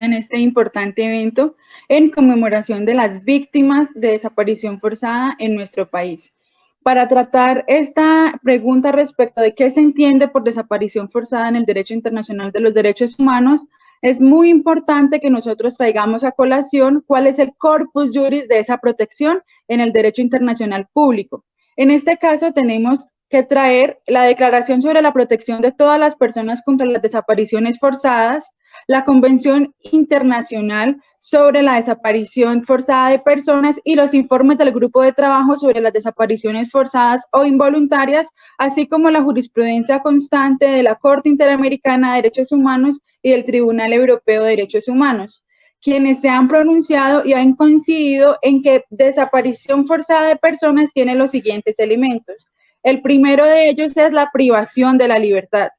en este importante evento en conmemoración de las víctimas de desaparición forzada en nuestro país. Para tratar esta pregunta respecto de qué se entiende por desaparición forzada en el derecho internacional de los derechos humanos, es muy importante que nosotros traigamos a colación cuál es el corpus juris de esa protección en el derecho internacional público. En este caso tenemos que traer la Declaración sobre la Protección de todas las personas contra las desapariciones forzadas, la Convención Internacional sobre la Desaparición Forzada de Personas y los informes del Grupo de Trabajo sobre las Desapariciones Forzadas o Involuntarias, así como la jurisprudencia constante de la Corte Interamericana de Derechos Humanos y del Tribunal Europeo de Derechos Humanos, quienes se han pronunciado y han coincidido en que desaparición forzada de personas tiene los siguientes elementos. El primero de ellos es la privación de la libertad.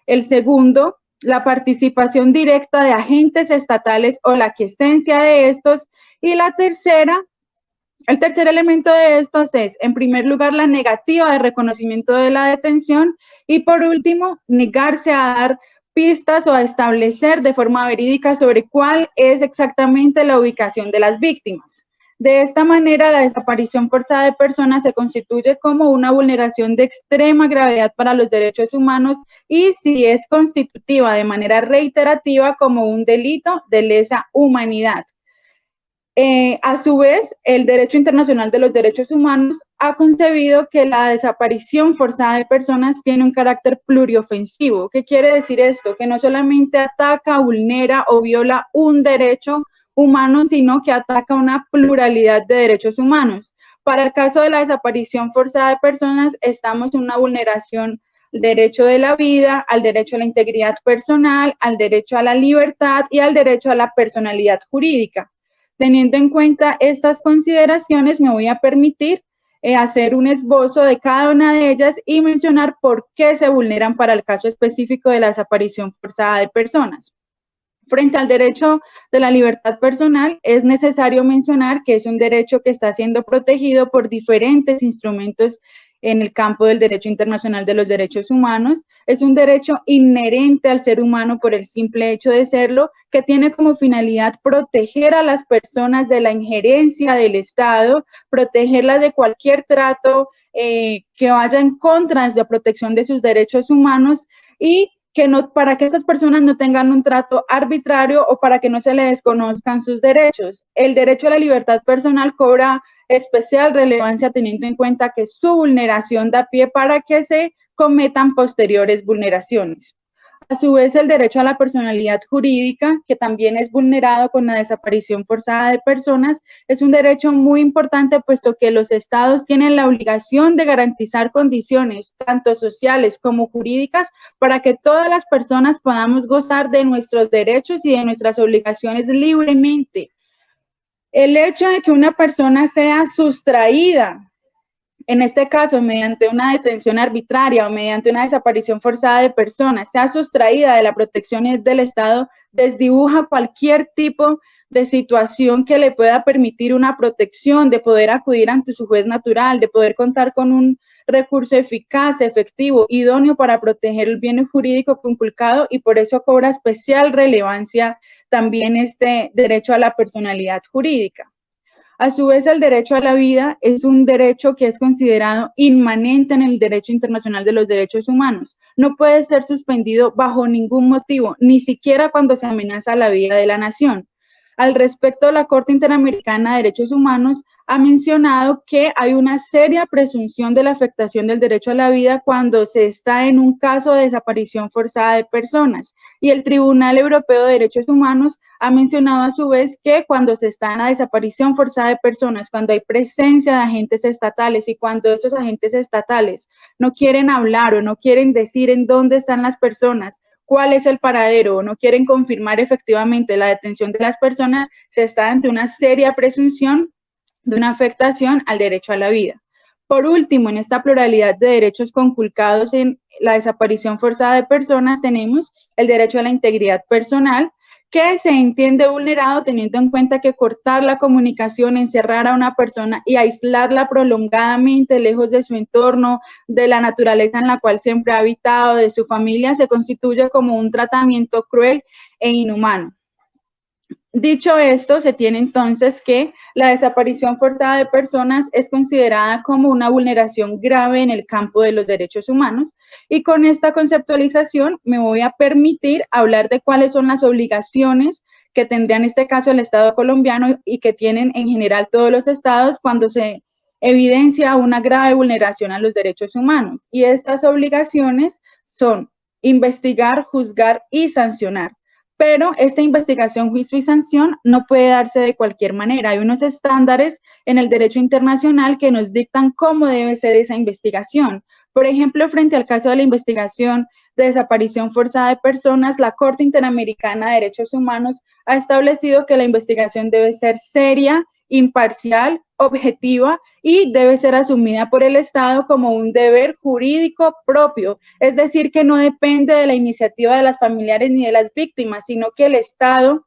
El segundo, la participación directa de agentes estatales o la quiesencia de estos. Y la tercera, el tercer elemento de estos es, en primer lugar, la negativa de reconocimiento de la detención y, por último, negarse a dar pistas o a establecer de forma verídica sobre cuál es exactamente la ubicación de las víctimas. De esta manera, la desaparición forzada de personas se constituye como una vulneración de extrema gravedad para los derechos humanos y, si es constitutiva de manera reiterativa, como un delito de lesa humanidad. A su vez, el derecho internacional de los derechos humanos ha concebido que la desaparición forzada de personas tiene un carácter pluriofensivo. ¿Qué quiere decir esto? Que no solamente ataca, vulnera o viola un derecho humano, sino que ataca una pluralidad de derechos humanos. Para el caso de la desaparición forzada de personas, estamos en una vulneración al derecho de la vida, al derecho a la integridad personal, al derecho a la libertad y al derecho a la personalidad jurídica. Teniendo en cuenta estas consideraciones, me voy a permitir hacer un esbozo de cada una de ellas y mencionar por qué se vulneran para el caso específico de la desaparición forzada de personas. Frente al derecho de la libertad personal, es necesario mencionar que es un derecho que está siendo protegido por diferentes instrumentos en el campo del derecho internacional de los derechos humanos. Es un derecho inherente al ser humano por el simple hecho de serlo, que tiene como finalidad proteger a las personas de la injerencia del Estado, protegerlas de cualquier trato que vaya en contra de la protección de sus derechos humanos y que no, para que estas personas no tengan un trato arbitrario o para que no se les desconozcan sus derechos. El derecho a la libertad personal cobra especial relevancia teniendo en cuenta que su vulneración da pie para que se cometan posteriores vulneraciones. A su vez, el derecho a la personalidad jurídica, que también es vulnerado con la desaparición forzada de personas, es un derecho muy importante puesto que los estados tienen la obligación de garantizar condiciones, tanto sociales como jurídicas, para que todas las personas podamos gozar de nuestros derechos y de nuestras obligaciones libremente. El hecho de que una persona sea sustraída, en este caso, mediante una detención arbitraria o mediante una desaparición forzada de personas, sea sustraída de la protección del Estado, desdibuja cualquier tipo de situación que le pueda permitir una protección, de poder acudir ante su juez natural, de poder contar con un recurso eficaz, efectivo, idóneo para proteger el bien jurídico conculcado y por eso cobra especial relevancia también este derecho a la personalidad jurídica. A su vez, el derecho a la vida es un derecho que es considerado inmanente en el derecho internacional de los derechos humanos. No puede ser suspendido bajo ningún motivo, ni siquiera cuando se amenaza la vida de la nación. Al respecto, la Corte Interamericana de Derechos Humanos ha mencionado que hay una seria presunción de la afectación del derecho a la vida cuando se está en un caso de desaparición forzada de personas. Y el Tribunal Europeo de Derechos Humanos ha mencionado a su vez que cuando se está en la desaparición forzada de personas, cuando hay presencia de agentes estatales y cuando esos agentes estatales no quieren hablar o no quieren decir en dónde están las personas, cuál es el paradero o no quieren confirmar efectivamente la detención de las personas, se está ante una seria presunción de una afectación al derecho a la vida. Por último, en esta pluralidad de derechos conculcados en la desaparición forzada de personas, tenemos el derecho a la integridad personal, que se entiende vulnerado teniendo en cuenta que cortar la comunicación, encerrar a una persona y aislarla prolongadamente lejos de su entorno, de la naturaleza en la cual siempre ha habitado, de su familia, se constituye como un tratamiento cruel e inhumano. Dicho esto, se tiene entonces que la desaparición forzada de personas es considerada como una vulneración grave en el campo de los derechos humanos, y con esta conceptualización me voy a permitir hablar de cuáles son las obligaciones que tendría en este caso el Estado colombiano y que tienen en general todos los estados cuando se evidencia una grave vulneración a los derechos humanos. Y estas obligaciones son investigar, juzgar y sancionar. Pero esta investigación, juicio y sanción no puede darse de cualquier manera. Hay unos estándares en el derecho internacional que nos dictan cómo debe ser esa investigación. Por ejemplo, frente al caso de la investigación de desaparición forzada de personas, la Corte Interamericana de Derechos Humanos ha establecido que la investigación debe ser seria, imparcial, objetiva y debe ser asumida por el Estado como un deber jurídico propio, es decir, que no depende de la iniciativa de las familiares ni de las víctimas, sino que el Estado,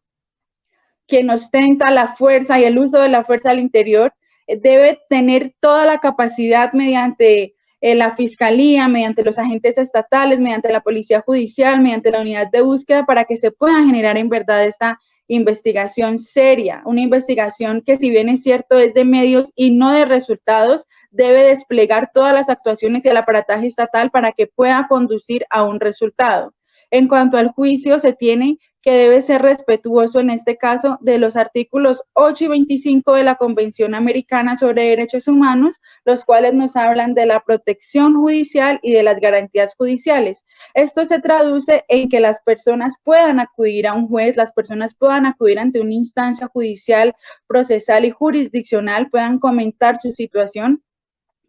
quien ostenta la fuerza y el uso de la fuerza al interior, debe tener toda la capacidad mediante la fiscalía, mediante los agentes estatales, mediante la policía judicial, mediante la unidad de búsqueda, para que se pueda generar en verdad esta investigación seria, una investigación que, si bien es cierto, es de medios y no de resultados, debe desplegar todas las actuaciones y el aparataje estatal para que pueda conducir a un resultado. En cuanto al juicio, se tiene que debe ser respetuoso en este caso de los artículos 8 y 25 de la Convención Americana sobre Derechos Humanos, los cuales nos hablan de la protección judicial y de las garantías judiciales. Esto se traduce en que las personas puedan acudir a un juez, las personas puedan acudir ante una instancia judicial, procesal y jurisdiccional, puedan comentar su situación,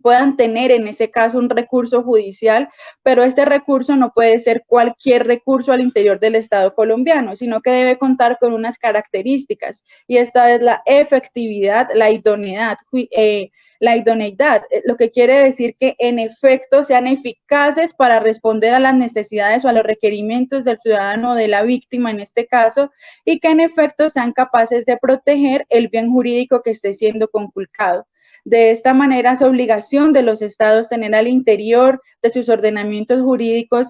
puedan tener en ese caso un recurso judicial, pero este recurso no puede ser cualquier recurso al interior del Estado colombiano, sino que debe contar con unas características, y esta es la efectividad, la idoneidad, lo que quiere decir que en efecto sean eficaces para responder a las necesidades o a los requerimientos del ciudadano o de la víctima en este caso, y que en efecto sean capaces de proteger el bien jurídico que esté siendo conculcado. De esta manera, es obligación de los estados tener al interior de sus ordenamientos jurídicos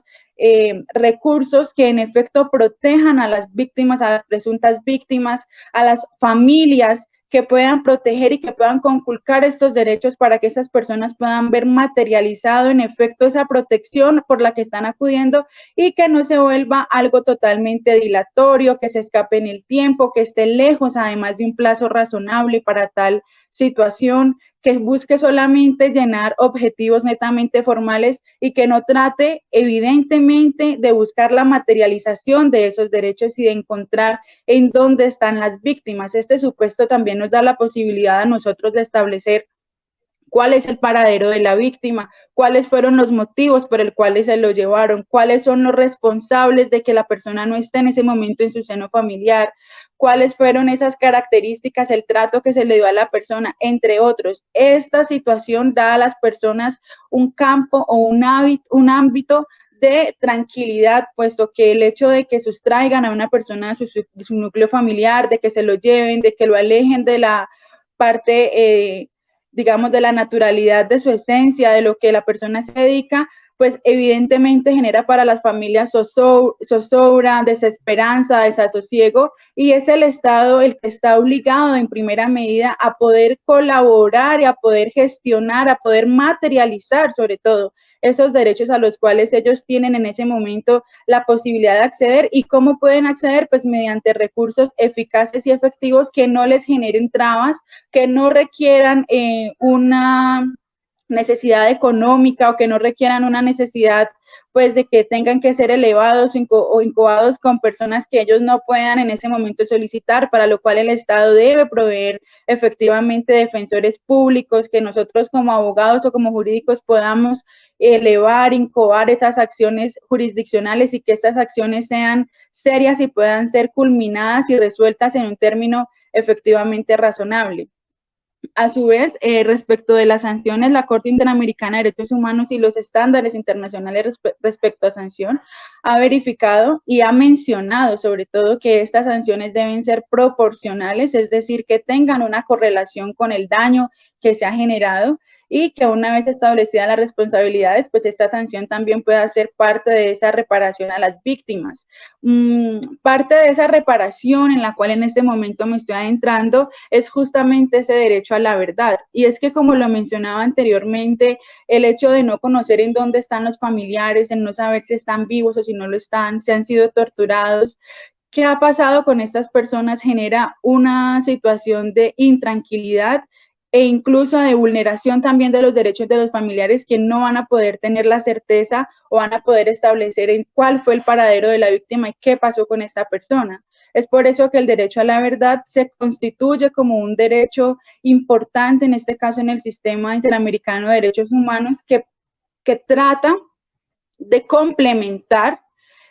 recursos que en efecto protejan a las víctimas, a las presuntas víctimas, a las familias, que puedan proteger y que puedan conculcar estos derechos para que esas personas puedan ver materializado en efecto esa protección por la que están acudiendo, y que no se vuelva algo totalmente dilatorio, que se escape en el tiempo, que esté lejos además de un plazo razonable para tal situación, que busque solamente llenar objetivos netamente formales y que no trate evidentemente de buscar la materialización de esos derechos y de encontrar en dónde están las víctimas. Este supuesto también nos da la posibilidad a nosotros de establecer cuál es el paradero de la víctima, cuáles fueron los motivos por el cuales se lo llevaron, cuáles son los responsables de que la persona no esté en ese momento en su seno familiar, cuáles fueron esas características, el trato que se le dio a la persona, entre otros. Esta situación da a las personas un campo o un ámbito de tranquilidad, puesto que el hecho de que sustraigan a una persona de su núcleo familiar, de que se lo lleven, de que lo alejen de la parte digamos, de la naturalidad de su esencia, de lo que la persona se dedica, pues evidentemente genera para las familias zozobra, desesperanza, desasosiego, y es el Estado el que está obligado en primera medida a poder colaborar y a poder gestionar, a poder materializar sobre todo esos derechos a los cuales ellos tienen en ese momento la posibilidad de acceder. ¿Y cómo pueden acceder? Pues mediante recursos eficaces y efectivos que no les generen trabas, que no requieran una necesidad económica o que no requieran una necesidad pues de que tengan que ser elevados o incubados con personas que ellos no puedan en ese momento solicitar, para lo cual el Estado debe proveer efectivamente defensores públicos, que nosotros como abogados o como jurídicos podamos elevar, incubar esas acciones jurisdiccionales y que estas acciones sean serias y puedan ser culminadas y resueltas en un término efectivamente razonable. A su vez, respecto de las sanciones, la Corte Interamericana de Derechos Humanos y los estándares internacionales respecto a sanción ha verificado y ha mencionado sobre todo que estas sanciones deben ser proporcionales, es decir, que tengan una correlación con el daño que se ha generado, y que una vez establecidas las responsabilidades, pues esta sanción también pueda ser parte de esa reparación a las víctimas. Parte de esa reparación en la cual en este momento me estoy adentrando es justamente ese derecho a la verdad. Y es que, como lo mencionaba anteriormente, el hecho de no conocer en dónde están los familiares, en no saber si están vivos o si no lo están, si han sido torturados, qué ha pasado con estas personas genera una situación de intranquilidad e incluso de vulneración también de los derechos de los familiares, que no van a poder tener la certeza o van a poder establecer en cuál fue el paradero de la víctima y qué pasó con esta persona. Es por eso que el derecho a la verdad se constituye como un derecho importante, en este caso en el sistema interamericano de derechos humanos, que trata de complementar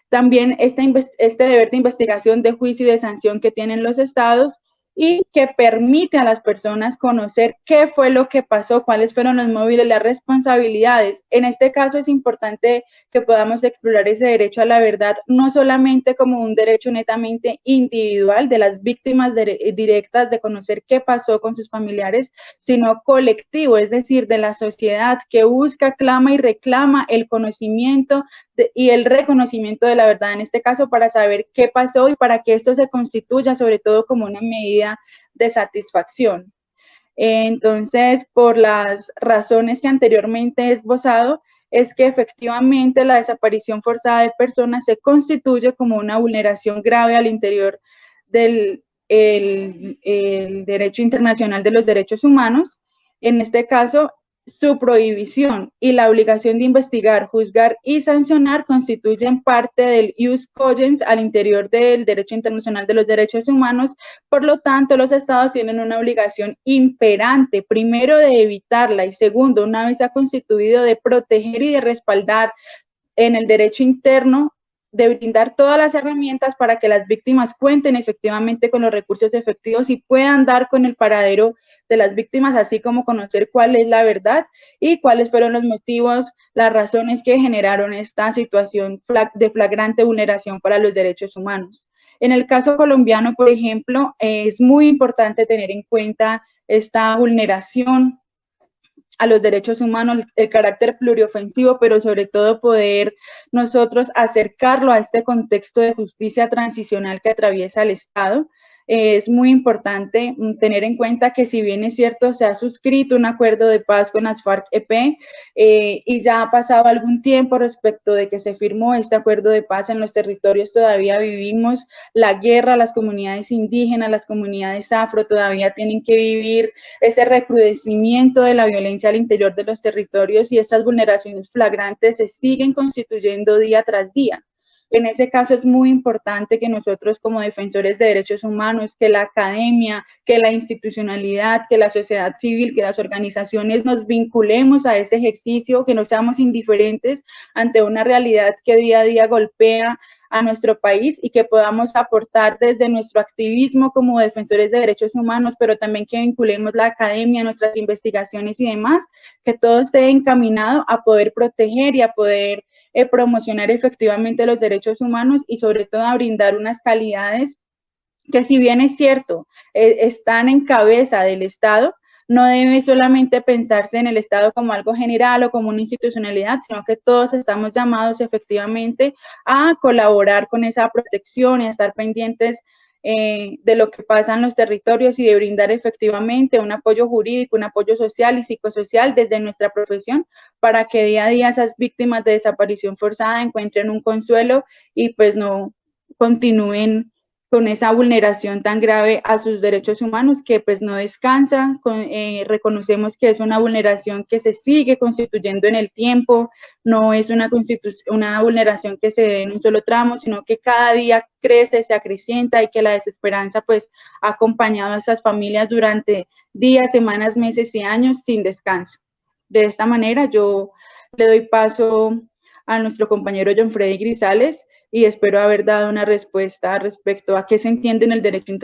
también este deber de investigación, de juicio y de sanción que tienen los estados, y que permite a las personas conocer qué fue lo que pasó, cuáles fueron los móviles, las responsabilidades. En este caso es importante que podamos explorar ese derecho a la verdad, no solamente como un derecho netamente individual de las víctimas directas de conocer qué pasó con sus familiares, sino colectivo, es decir, de la sociedad que busca, clama y reclama el conocimiento y el reconocimiento de la verdad en este caso, para saber qué pasó y para que esto se constituya sobre todo como una medida de satisfacción. Entonces, por las razones que anteriormente he esbozado, es que efectivamente la desaparición forzada de personas se constituye como una vulneración grave al interior del el derecho internacional de los derechos humanos. En este caso, su prohibición y la obligación de investigar, juzgar y sancionar constituyen parte del ius cogens al interior del derecho internacional de los derechos humanos. Por lo tanto, los estados tienen una obligación imperante, primero, de evitarla, y segundo, una vez ha constituido, de proteger y de respaldar en el derecho interno, de brindar todas las herramientas para que las víctimas cuenten efectivamente con los recursos efectivos y puedan dar con el paradero de las víctimas, así como conocer cuál es la verdad y cuáles fueron los motivos, las razones que generaron esta situación de flagrante vulneración para los derechos humanos. En el caso colombiano, por ejemplo, es muy importante tener en cuenta esta vulneración a los derechos humanos, el carácter pluriofensivo, pero sobre todo poder nosotros acercarlo a este contexto de justicia transicional que atraviesa el Estado. Es muy importante tener en cuenta que, si bien es cierto, se ha suscrito un acuerdo de paz con las FARC-EP y ya ha pasado algún tiempo respecto de que se firmó este acuerdo de paz, en los territorios todavía vivimos la guerra, las comunidades indígenas, las comunidades afro todavía tienen que vivir ese recrudecimiento de la violencia al interior de los territorios, y estas vulneraciones flagrantes se siguen constituyendo día tras día. En ese caso es muy importante que nosotros, como defensores de derechos humanos, que la academia, que la institucionalidad, que la sociedad civil, que las organizaciones nos vinculemos a este ejercicio, que no seamos indiferentes ante una realidad que día a día golpea a nuestro país, y que podamos aportar desde nuestro activismo como defensores de derechos humanos, pero también que vinculemos la academia, nuestras investigaciones y demás, que todo esté encaminado a poder proteger y a poder promocionar efectivamente los derechos humanos, y sobre todo a brindar unas calidades que, si bien es cierto, están en cabeza del Estado, no debe solamente pensarse en el Estado como algo general o como una institucionalidad, sino que todos estamos llamados efectivamente a colaborar con esa protección y a estar pendientes de lo que pasa en los territorios, y de brindar efectivamente un apoyo jurídico, un apoyo social y psicosocial desde nuestra profesión, para que día a día esas víctimas de desaparición forzada encuentren un consuelo y pues no continúen con esa vulneración tan grave a sus derechos humanos, que pues no descansa. Reconocemos que es una vulneración que se sigue constituyendo en el tiempo, no es una vulneración que se dé en un solo tramo, sino que cada día crece, se acrecienta, y que la desesperanza pues ha acompañado a estas familias durante días, semanas, meses y años sin descanso. De esta manera yo le doy paso a nuestro compañero John Freddy Grisales, y espero haber dado una respuesta respecto a qué se entiende en el derecho